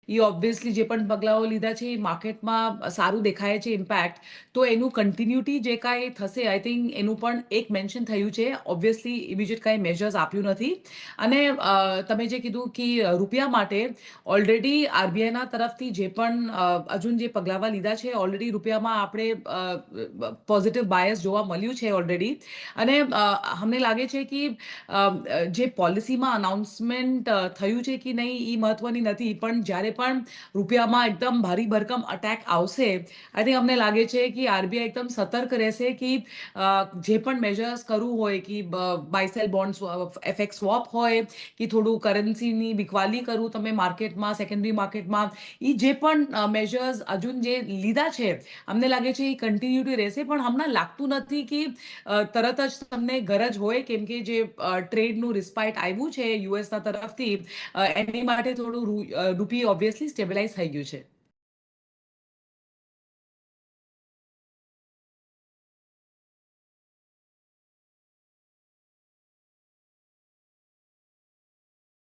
એ obviously જે પણ પગલાઓ લીધા છે એ માર્કેટમાં સારું દેખાય છે ઇમ્પેક્ટ. તો એનું કન્ટિન્યુટી જે કાંઈ થશે આઈ થિંક એનું પણ એક મેન્શન થયું છે. ઓબ્વિયસલી ઇમિડિયેટ કાંઈ મેજર્સ આપ્યું નથી. અને તમે જે કીધું કે રૂપિયા માટે ઓલરેડી આરબીઆઈના તરફથી જે પણ હજુ જે પગલાંઓ લીધા છે ઓલરેડી રૂપિયામાં આપણે પોઝિટિવ બાયસ જોવા મળ્યું છે ઓલરેડી. અને અમને લાગે છે કે જે પોલિસીમાં અનાઉન્સમેન્ટ થયું છે કે નહીં એ મહત્વની નથી. પણ જ્યારે પણ રૂપિયામાં એકદમ ભારી ભરકમ અટેક આવશે, આઈ થિંક અમને લાગે છે કે આરબીઆઈ એકદમ સતર્ક રહેશે કે જે પણ મેજર્સ કરવું હોય કે બાય સેલ બોન્ડ્સ એફએક્સ સ્વોપ હોય કે થોડું કરન્સીની બિકવાલી કરવું તમે માર્કેટમાં સેકન્ડરી માર્કેટમાં એ જે પણ મેજર્સ હજુ જે લીધા છે અમને લાગે છે એ કન્ટિન્યુટી રહેશે. પણ હમણાં લાગતું નથી કે તરત જ તમને ગરજ હોય કેમ કે જે ટ્રેડનું રિસ્પાઇટ આવ્યું છે યુએસના તરફથી એની માટે થોડું રૂપી ઓબ્વિયસલી સ્ટેબિલાઇઝ થઈ ગયું છે.